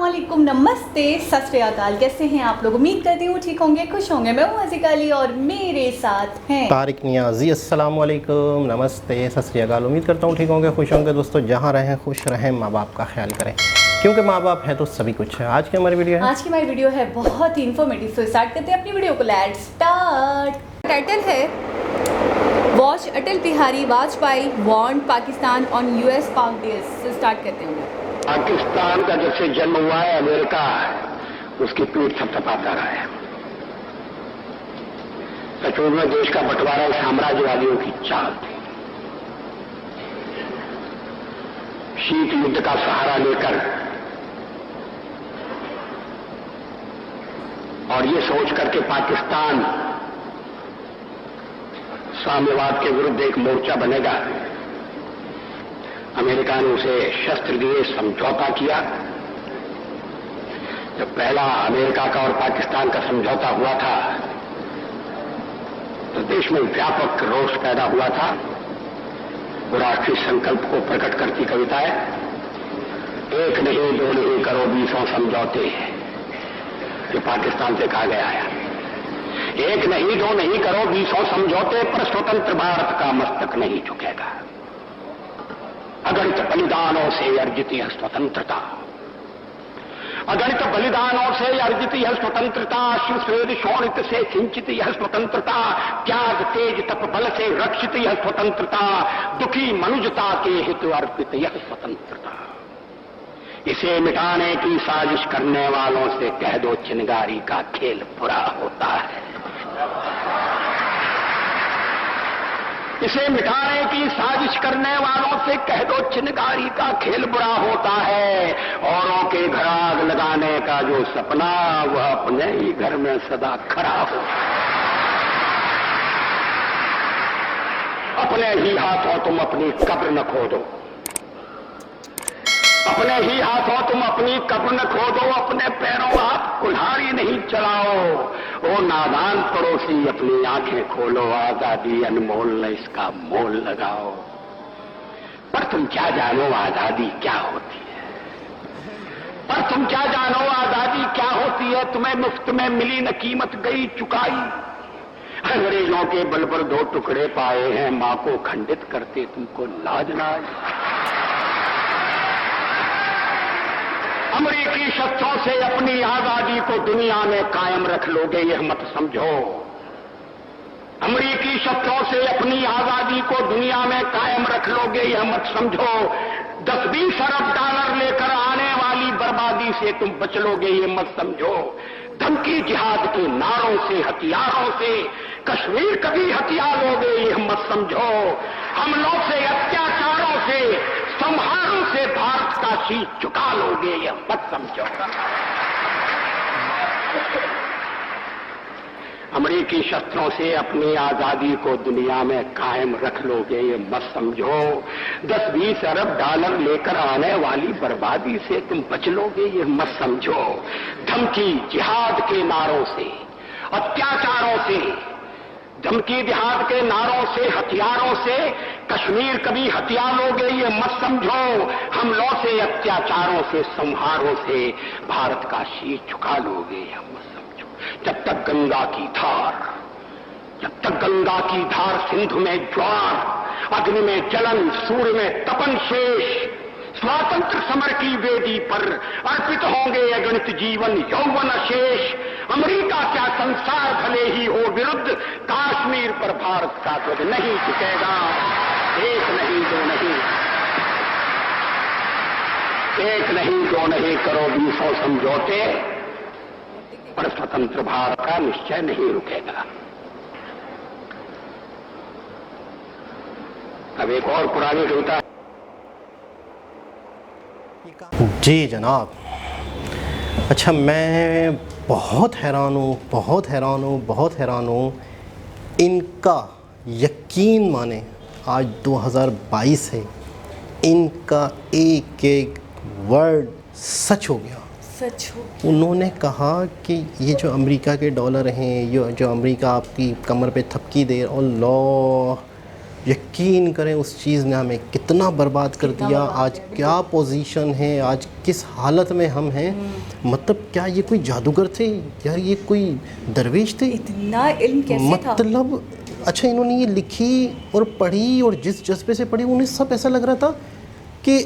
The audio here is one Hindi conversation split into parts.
अस्सलामुअलैकुम, नमस्ते, सत श्री अकाल। कैसे हैं आप लोग? उम्मीद करती हूँ ठीक होंगे, खुश होंगे। मैं हूँ हसीका अली और मेरे साथ हैं तारिक नियाज़ी। अस्सलामुअलैकुम, नमस्ते, सत श्री अकाल। उम्मीद करता हूँ ठीक होंगे, खुश होंगे। दोस्तों, जहाँ रहें खुश रहें, माँ बाप का ख्याल करें, क्योंकि माँ बाप है तो सभी कुछ है। आज की हमारी वीडियो है बहुत ही इन्फॉर्मेटिव। तो स्टार्ट करते हैं अपनी वीडियो को। Let's start. टाइटल है watch Atal Bihari Vajpayee warn Pakistan on US Pak deals. से स्टार्ट करते हैं। पाकिस्तान का जब से जन्म हुआ है अमेरिका उसकी पीठ थपथपाता रहा है। सचमुच में देश का बंटवारा साम्राज्यवादियों की चाल थी। शीत युद्ध का सहारा लेकर और ये सोच करके पाकिस्तान साम्यवाद के विरुद्ध एक मोर्चा बनेगा, अमेरिका ने उसे शस्त्र दिए, समझौता किया। जब पहला अमेरिका का और पाकिस्तान का समझौता हुआ था तो देश में व्यापक रोष पैदा हुआ था। वो राष्ट्रीय संकल्प को प्रकट करती कविता है। एक नहीं, दो नहीं, करो 20 समझौते, जो पाकिस्तान से कहा गया है। एक नहीं, दो नहीं, करो 20 समझौते, पर स्वतंत्र भारत का मस्तक नहीं झुकेगा। अगणित बलिदानों से अर्जित यह स्वतंत्रता, अगणित बलिदानों से अर्जित यह स्वतंत्रता, शिवस्वेद शोणित से सिंचित यह स्वतंत्रता, त्याग तेज तप बल से रक्षित यह स्वतंत्रता, दुखी मनुजता के हित अर्पित यह स्वतंत्रता। इसे मिटाने की साजिश करने वालों से कह दो, चिनगारी का खेल बुरा होता है। इसे मिटाने की साजिश करने वालों से कह दो, चिनगारी का खेल बुरा होता है। औरों के घर आग लगाने का जो सपना, वह अपने ही घर में सदा खड़ा हो। अपने ही हाथों तुम अपनी कब्र न खोदो, अपने ही हाथों तुम अपनी कब्र न खोदो, अपने पैरों आप कुल्हाड़ी नहीं चलाओ। ओ नादान पड़ोसी, अपनी आंखें खोलो, आजादी अनमोल न इसका मोल लगाओ। पर तुम क्या जानो आजादी क्या होती है, पर तुम क्या जानो आजादी क्या होती है। तुम्हें मुफ्त में मिली न कीमत गई चुकाई। अंग्रेजों के बल पर 2 टुकड़े पाए हैं, मां को खंडित करते तुमको लाज ना आई। अमेरिकी शस्त्रों से अपनी आजादी को दुनिया में कायम रख लोगे, यह मत समझो। अमेरिकी शस्त्रों से अपनी आजादी को दुनिया में कायम रख लोगे, यह मत समझो। 10-20 अरब डॉलर लेकर आने वाली बर्बादी से तुम बच लोगे, यह मत समझो। धमकी जिहाद के नारों से, हथियारों से कश्मीर कभी हथिया लोगे, यह मत समझो। हमलों से, अत्याचारों से, संहारों से भारत का शीश झुका लोगे, यह मत समझो। अमेरिकी शस्त्रों से अपनी आजादी को दुनिया में कायम रख लोगे, ये मत समझो। 10-20 अरब डॉलर लेकर आने वाली बर्बादी से तुम बच लोगे, ये मत समझो। धमकी जिहाद के नारों से, अत्याचारों से, धमकी जिहाद के नारों से, हथियारों से कश्मीर कभी हथिया लोगे, ये मत समझो। हमलों से, अत्याचारों से, संहारों से भारत का शीश झुका लोगे, यह मत समझो। जब तक गंगा की धार, जब तक गंगा की धार, सिंधु में ज्वार, अग्नि में जलन, सूर्य में तपन शेष, स्वातंत्र समर की वेदी पर अर्पित होंगे अगणित जीवन यौवन शेष। अमेरिका क्या, संसार भले ही हो विरुद्ध, कश्मीर पर भारत का ध्वज नहीं झुकेगा। एक नहीं, दो नहीं, एक नहीं, दो नहीं, करो 20 समझौते, पर स्वतंत्र भारत का निश्चय नहीं रुकेगा। अब एक और पुरानी कविता। जी जनाब। अच्छा, मैं बहुत हैरान हूँ, बहुत हैरान हूँ, बहुत हैरान हूँ। इनका यकीन माने, आज 2022 है, इनका एक एक वर्ड सच हो गया। सच हो। उन्होंने कहा कि ये जो अमेरिका के डॉलर हैं, ये जो अमेरिका आपकी कमर पे थपकी दे, अल्लाह, यकीन करें उस चीज़ ने हमें कितना बर्बाद कर दिया। आज क्या पोजीशन है, आज किस हालत में हम हैं। मतलब क्या ये कोई जादूगर थे या ये कोई दरवेश थे? इतना इल्म कैसे था? मतलब अच्छा, इन्होंने ये लिखी और पढ़ी और जिस जज्बे से पढ़ी उन्हें सब ऐसा लग रहा था कि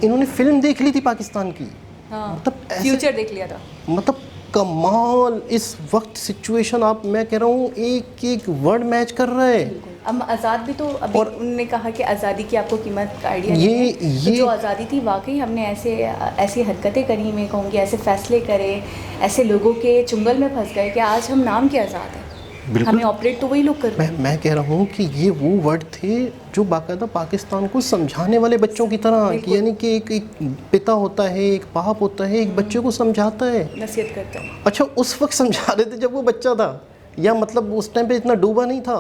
इन्होंने फिल्म देख ली थी पाकिस्तान की। हाँ, मतलब फ्यूचर देख लिया था। मतलब कमाल। इस वक्त सिचुएशन आप, मैं कह रहा हूँ, एक एक वर्ड मैच कर रहा है। अब आज़ाद भी तो अभी और उन्होंने कहा कि आज़ादी की आपको कीमत का आइडिया नहीं है। तो जो आज़ादी थी वाकई हमने ऐसी हरकतें करी, मैं कहूँगी ऐसे फैसले करे, ऐसे लोगों के चुंगल में फंस गए कि आज हम नाम के आज़ाद हैं। हमें ऑपरेट तो वही लोग कर रहे हैं। मैं कह रहा हूँ कि ये वो वर्ड थे जो बाकायदा पाकिस्तान को समझाने वाले बच्चों की तरह, कि यानी कि एक पिता होता है, एक बाप होता है, एक बच्चे को समझाता है, नसीहत करता है। अच्छा उस वक्त समझा रहे थे जब वो बच्चा था, या मतलब उस टाइम पे इतना डूबा नहीं था।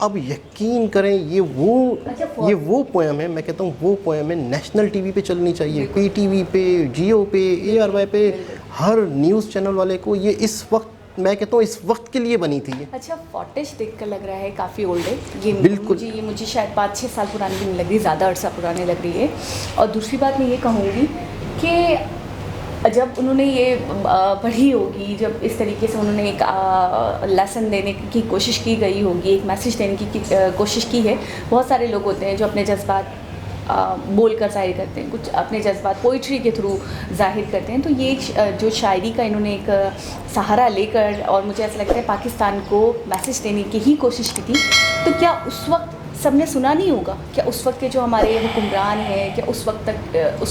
अब यकीन करें ये वो पोएम है, मैं कहता हूँ वो पोएम है, नेशनल टीवी पे चलनी चाहिए, PTV पे, जियो पे, ARY पे, हर न्यूज़ चैनल वाले को ये इस वक्त, मैं कहता हूँ इस वक्त के लिए बनी थी ये। अच्छा, फॉटेज देखकर लग रहा है काफ़ी ओल्ड है ये। बिल्कुल मुझे शायद 5-6 साल पुरानी भी नहीं लग रही, ज़्यादा अर्सा पुरानी लग रही है। और दूसरी बात मैं ये कहूँगी कि जब उन्होंने ये पढ़ी होगी, जब इस तरीके से उन्होंने एक लेसन देने की कोशिश की गई होगी, एक मैसेज देने की कोशिश की है। बहुत सारे लोग होते हैं जो अपने जज्बात बोल कर जाहिर करते हैं, कुछ अपने जज्बात पोइट्री के थ्रू जाहिर करते हैं। तो ये जो शायरी का इन्होंने एक सहारा लेकर, और मुझे ऐसा लगता है पाकिस्तान को मैसेज देने की ही कोशिश की थी। तो क्या उस वक्त सबने सुना नहीं होगा? क्या उस वक्त के जो हमारे हुक्मरान हैं, क्या उस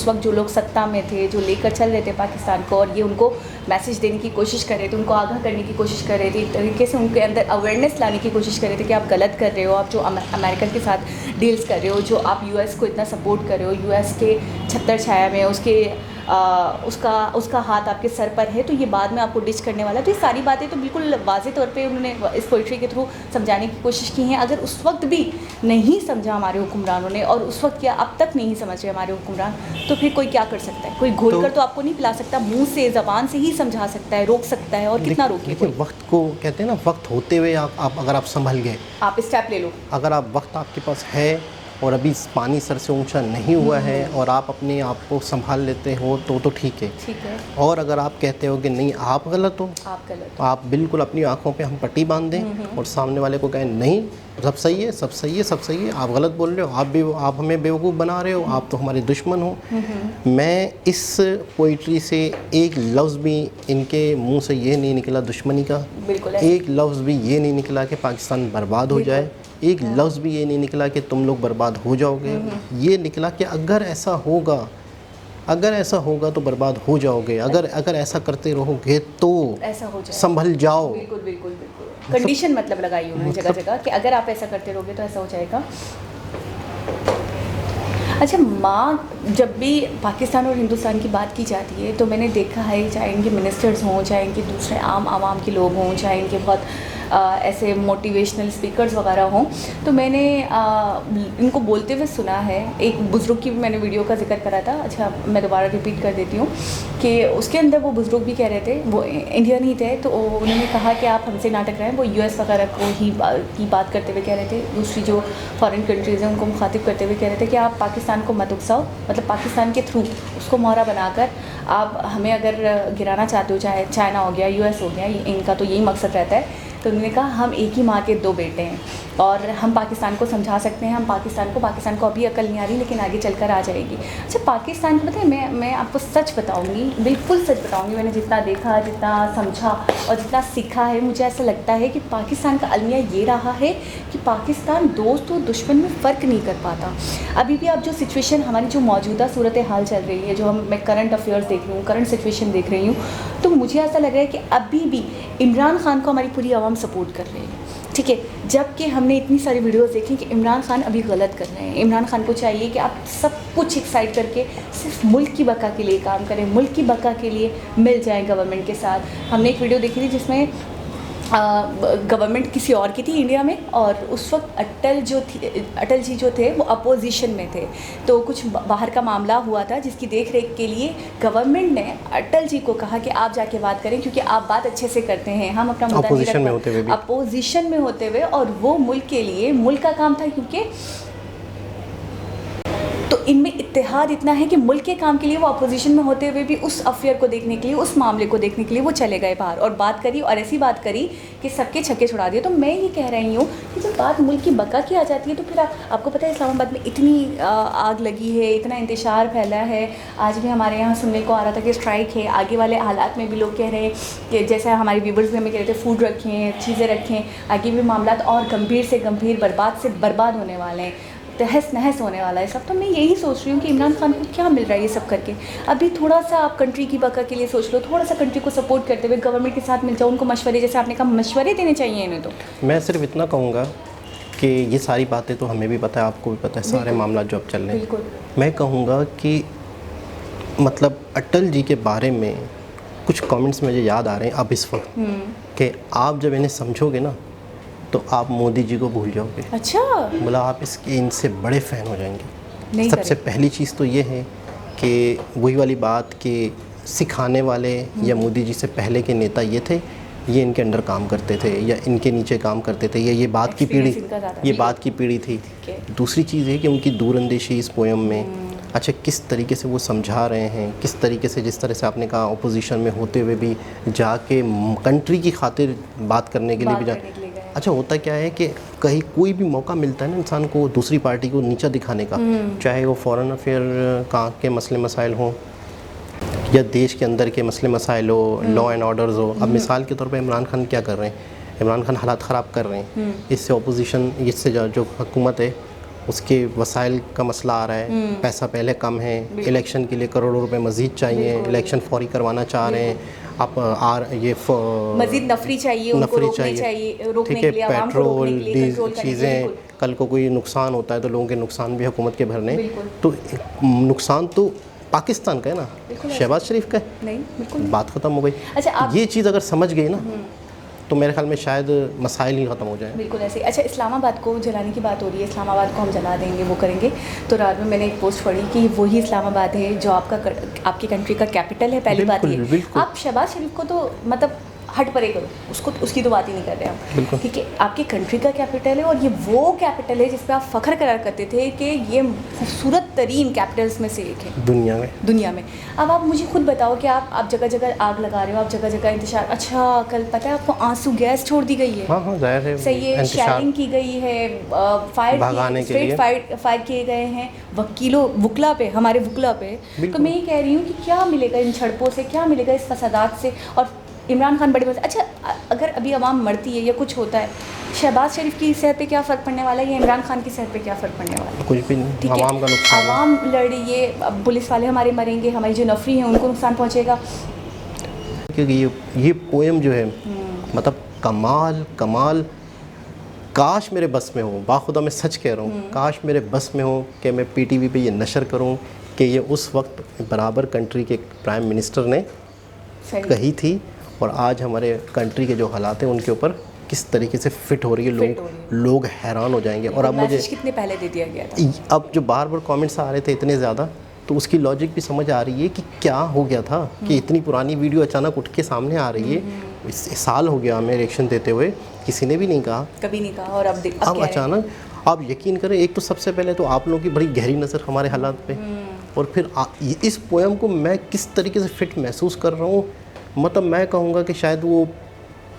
वक्त जो लोग सत्ता में थे, जो लेकर चल रहे थे पाकिस्तान को, और ये उनको मैसेज देने की कोशिश कर रहे थे, उनको आगाह करने की कोशिश कर रहे थे, एक तरीके से उनके अंदर अवेयरनेस लाने की कोशिश कर रहे थे कि आप गलत कर रहे हो, आप जो अमेरिका के साथ डील्स कर रहे हो, जो आप US को इतना सपोर्ट कर रहे हो, US के छत्तर छाया में उसका हाथ आपके सर पर है, तो ये बाद में आपको डिच करने वाला है। तो ये सारी बातें तो बिल्कुल वाज़े तौर पे उन्होंने इस पोइट्री के थ्रू समझाने की कोशिश की हैं। अगर उस वक्त भी नहीं समझा हमारे हुक्मरानों ने, और उस वक्त क्या अब तक नहीं समझ रहे हमारे हुक्मरान, तो फिर कोई क्या कर सकता है? कोई घोल कर तो आपको नहीं पिला सकता, मुंह से ज़बान से ही समझा सकता है, रोक सकता है, और कितना रोके? वक्त को कहते हैं ना, वक्त होते हुए आप अगर आप संभल गए, आप स्टेप ले लो, अगर आप वक्त आपके पास है और अभी पानी सर से ऊंचा नहीं हुआ है और आप अपने आप को संभाल लेते हो तो ठीक है। और अगर आप कहते हो कि नहीं आप गलत हो, तो आप बिल्कुल अपनी आंखों पे हम पट्टी बांध दें और सामने वाले को कहें नहीं सब सही है, सब सही है, सब सही है, आप गलत बोल रहे हो, आप हमें बेवकूफ़ बना रहे हो, आप तो हमारे दुश्मन हो। मैं इस पोइट्री से एक लफ्ज़ भी इनके मुंह से ये नहीं निकला दुश्मनी का, एक लफ्ज़ भी ये नहीं निकला कि पाकिस्तान बर्बाद हो जाए, एक लफ्ज़ भी ये नहीं निकला कि तुम लोग बर्बाद हो जाओगे। ये निकला कि अगर ऐसा होगा तो बर्बाद हो जाओगे, अगर ऐसा करते रहोगे तो ऐसा हो जाए, संभल जाओ। बिल्कुल कंडीशन मतलब लगाई उन्होंने जगह जगह कि अगर आप ऐसा करते रहोगे तो ऐसा हो जाएगा। अच्छा, माँ जब भी पाकिस्तान और हिंदुस्तान की बात की जाती है तो मैंने देखा है, चाहे इनके मिनिस्टर्स हों, चाहे इनके दूसरे आवाम के लोग हों, चाहे इनके बहुत ऐसे मोटिवेशनल स्पीकर्स वगैरह हों, तो मैंने इनको बोलते हुए सुना है। एक बुज़ुर्ग की भी मैंने वीडियो का जिक्र करा था, अच्छा मैं दोबारा रिपीट कर देती हूँ कि उसके अंदर वो बुज़ुर्ग भी कह रहे थे, वो इंडियन ही थे, तो उन्होंने कहा कि आप हमसे नाटक रहे हैं। वो US वगैरह को ही की बात करते हुए कह रहे थे, दूसरी जो फॉरेन कंट्रीज़ हैं उनको मुखातिब करते हुए कह रहे थे कि आप पाकिस्तान को मत उकसाओ, मतलब पाकिस्तान के थ्रू उसको मोहरा बनाकर आप हमें अगर गिराना चाहते हो, चाहे चाइना हो गया, US हो गया, इनका तो यही मकसद रहता है। तो उन्होंने कहा हम एक ही माँ के दो बेटे हैं और हम पाकिस्तान को समझा सकते हैं, हम पाकिस्तान को अभी अकल नहीं आ रही लेकिन आगे चलकर आ जाएगी। अच्छा, पाकिस्तान को पता है, मैं आपको सच बताऊंगी, बिल्कुल सच बताऊंगी, मैंने जितना देखा, जितना समझा और जितना सीखा है, मुझे ऐसा लगता है कि पाकिस्तान का अलमिया ये रहा है कि पाकिस्तान दोस्त और दुश्मन में फ़र्क नहीं कर पाता। अभी भी आप जो सिचुएशन, हमारी जो मौजूदा सूरत हाल चल रही है, जो मैं करंट अफेयर्स देख रही हूँ, करंट सिचुएशन देख रही हूँ, तो मुझे ऐसा लग रहा है कि अभी भी इमरान खान को हमारी पूरी आवाम सपोर्ट कर रही है, ठीक है। जबकि हमने इतनी सारी वीडियोस देखी कि इमरान खान अभी गलत कर रहे हैं। इमरान खान को चाहिए कि आप सब कुछ एक साइड करके सिर्फ मुल्क की बका के लिए काम करें, मुल्क की बका के लिए मिल जाए गवर्नमेंट के साथ। हमने एक वीडियो देखी थी जिसमें गवर्नमेंट किसी और की थी इंडिया में, और उस वक्त अटल जी जो थे वो अपोजिशन में थे, तो कुछ बाहर का मामला हुआ था जिसकी देख रेख के लिए गवर्नमेंट ने अटल जी को कहा कि आप जाके बात करें, क्योंकि आप बात अच्छे से करते हैं, हम अपना मुद्दा नहीं रख पाए अपोजिशन में होते हुए, और वो मुल्क के लिए मुल्क का काम था, क्योंकि तो इनमें इत्तेहाद इतना है कि मुल्क के काम के लिए वो अपोजिशन में होते हुए भी उस अफेयर को देखने के लिए, उस मामले को देखने के लिए वो चले गए बाहर और बात करी, और ऐसी बात करी कि सबके छक्के छुड़ा दिए। तो मैं ये कह रही हूँ कि जब बात मुल्क की बका की आ जाती है तो फिर आपको पता है इस्लामाबाद में इतनी आग लगी है, इतना इंतशार फैला है, आज भी हमारे यहाँ सुनने को आ रहा था कि स्ट्राइक है, आगे वाले हालात में भी लोग कह रहे हैं कि जैसे हमारे व्यूवर्स भी हमें कह रहे थे फूड रखें, चीज़ें रखें, आगे भी मामला और गंभीर से गंभीर, बर्बाद से बर्बाद होने वाले हैं, तहस नहस होने वाला है सब। तो मैं यही सोच रही हूँ कि इमरान खान को क्या मिल रहा है ये सब करके। अभी थोड़ा सा आप कंट्री की बका के लिए सोच लो, थोड़ा सा कंट्री को सपोर्ट करते हुए गवर्नमेंट के साथ मिल जाओ, उनको मशवरे, जैसे आपने कहा मशवरे देने चाहिए इन्हें। तो मैं सिर्फ इतना कहूँगा कि ये सारी बातें तो हमें भी पता है, आपको भी पता है, सारे मामला जो अब चल रहे हैं। मैं कहूँगा कि मतलब अटल जी के बारे में कुछ कमेंट्स मुझे याद आ रहे हैं अब इस वक्त, कि आप जब इन्हें समझोगे ना तो आप मोदी जी को भूल जाओगे। अच्छा, बोला आप इनसे बड़े फ़ैन हो जाएंगे। सबसे पहली चीज़ तो ये है कि वही वाली बात कि सिखाने वाले या मोदी जी से पहले के नेता ये थे, ये इनके अंडर काम करते थे या इनके नीचे काम करते थे, या ये बात की पीढ़ी थी। दूसरी चीज़ है कि उनकी दूरअंदेशी इस पोयम में, अच्छा किस तरीके से वो समझा रहे हैं, किस तरीके से, जिस तरह से आपने कहा अपोजिशन में होते हुए भी जाके कंट्री की खातिर बात करने के लिए भी अच्छा होता क्या है कि कहीं कोई भी मौका मिलता है ना इंसान को दूसरी पार्टी को नीचा दिखाने का, चाहे वो फॉरेन अफेयर का के मसले मसाइल हों या देश के अंदर के मसले मसाइल हो, लॉ एंड ऑर्डर्स हो। अब मिसाल के तौर पे इमरान खान क्या कर रहे हैं, इमरान खान हालात ख़राब कर रहे हैं, इससे अपोजिशन, इससे जो हुकूमत है उसके वसाइल का मसला आ रहा है, पैसा पहले कम है, इलेक्शन के लिए करोड़ों रुपए मज़ीद चाहिए, इलेक्शन फौरी करवाना चाह रहे हैं, आप ये मज़ीद नफरी चाहिए, उनको रोकने चाहिए, रोकने के लिए, पेट्रोल डीजल चीज़ें, कल को कोई नुकसान होता है तो लोगों के नुकसान भी हुकूमत के भरने, तो नुकसान तो पाकिस्तान का है ना, शहबाज शरीफ का है, नहीं बिल्कुल बात ख़त्म हो गई। अच्छा, ये चीज़ अगर समझ गई ना तो मेरे ख्याल में शायद मसाइल ही ख़त्म हो जाए। बिल्कुल ऐसे। अच्छा, इस्लामाबाद को जलाने की बात हो रही है, इस्लामाबाद को हम जला देंगे, वो करेंगे, तो रात में मैंने एक पोस्ट पढ़ी कि वही इस्लामाबाद है जो आपकी कंट्री का कैपिटल है। पहली बात ये, आप शहबाज शरीफ को तो मतलब हट परे करो, उसकी तो बात ही नहीं कर रहे हम, ठीक है, आपकी कंट्री का कैपिटल है, और ये वो कैपिटल है जिस पे आप फ़ख्र करार करते थे कि ये खूबसूरत तरीन कैपिटल्स में से एक है दुनिया में। अब आप मुझे खुद बताओ कि आप जगह जगह आग लगा रहे हो, आप जगह जगह इंतशार, अच्छा कल पता है आपको आंसू गैस छोड़ दी गई है, हाँ जाहिर है, सही है, शेयरिंग की गई है, फायर किए गए हैं वकला पे, हमारे वकला पे। तो मैं ये कह रही हूँ कि क्या मिलेगा इन झड़पों से, क्या मिलेगा इस फसादात से। और इमरान खान बड़े अच्छा, अगर अभी आवाम मरती है या कुछ होता है, शहबाज शरीफ की सेहत पे क्या फ़र्क पड़ने वाला है, या इमरान खान की सेहत पे क्या फ़र्क पड़ने वाला है? कुछ भी नहीं, ठीक है, आवाम का नुकसान, आवाम लड़ रही है, पुलिस वाले हमारे मरेंगे, हमारी जो नफरी है उनको नुकसान पहुँचेगा। क्योंकि ये पोएम जो है मतलब कमाल, काश मेरे बस में हो, बाखुदा मैं सच कह रहा हूँ, काश मेरे बस में हो कि मैं PTV पे ये नशर करूँ कि ये उस वक्त बराबर कंट्री के प्राइम मिनिस्टर ने कही थी, और आज हमारे कंट्री के जो हालात हैं उनके ऊपर किस तरीके से फिट हो रही है, लोग हैरान हो जाएंगे। और अब मुझे कितने पहले दे दिया गया था, अब जो बार कमेंट्स आ रहे थे इतने ज़्यादा, तो उसकी लॉजिक भी समझ आ रही है कि क्या हो गया था कि इतनी पुरानी वीडियो अचानक उठ के सामने आ रही है। साल हो गया हमें रिएक्शन देते हुए, किसी ने भी नहीं कहा, कभी नहीं कहा, और अब अचानक आप यकीन करें, एक तो सबसे पहले तो आप लोगों की बड़ी गहरी नज़र हमारे हालात पे, और फिर इस पोएम को मैं किस तरीके से फिट महसूस कर रहा हूँ, मतलब मैं कहूँगा कि शायद वो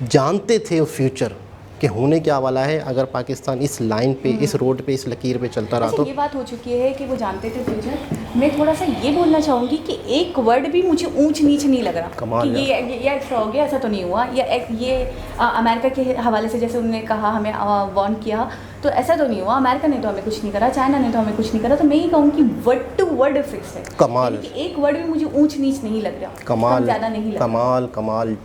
जानते थे फ्यूचर कि होने क्या वाला है अगर पाकिस्तान इस लाइन पे, इस रोड पे, इस लकीर पे चलता रहा। तो ये बात हो चुकी है कि वो जानते थे फ्यूचर। मैं थोड़ा सा ये बोलना चाहूँगी कि एक वर्ड भी मुझे ऊंच नीच नहीं लग रहा कमाल कि ये ऐसा हो गया, ऐसा तो नहीं हुआ, या ये अमेरिका के हवाले से जैसे उन्होंने कहा, हमें वार्न किया, तो ऐसा तो नहीं हुआ, अमेरिका ने तो हमें कुछ नहीं करा, चाइना ने तो हमें कुछ नहीं करा। तो मैं ये कहूँ कि वर्ड टू वर्ड फिक्स है, कमाल, एक वर्ड भी मुझे ऊंच नीच नहीं लग रहा, कमाल ज़्यादा नहीं लग रहा, कमाल।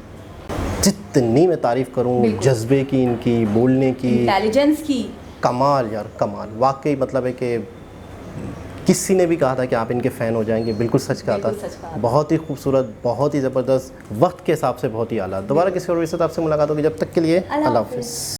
जितनी मैं तारीफ़ करूँ जज्बे की, इनकी बोलने की, इंटेलिजेंस की, कमाल यार, कमाल वाकई। मतलब है कि किसी ने भी कहा था कि आप इनके फ़ैन हो जाएंगे, बिल्कुल सच कहा बिल्कुल सच कहा था। था। बहुत ही खूबसूरत, बहुत ही ज़बरदस्त, वक्त के हिसाब से बहुत ही आला। दोबारा किसी और विषय से आपसे मुलाकात होगी, जब तक के लिए अल्लाह हाफ़िज़।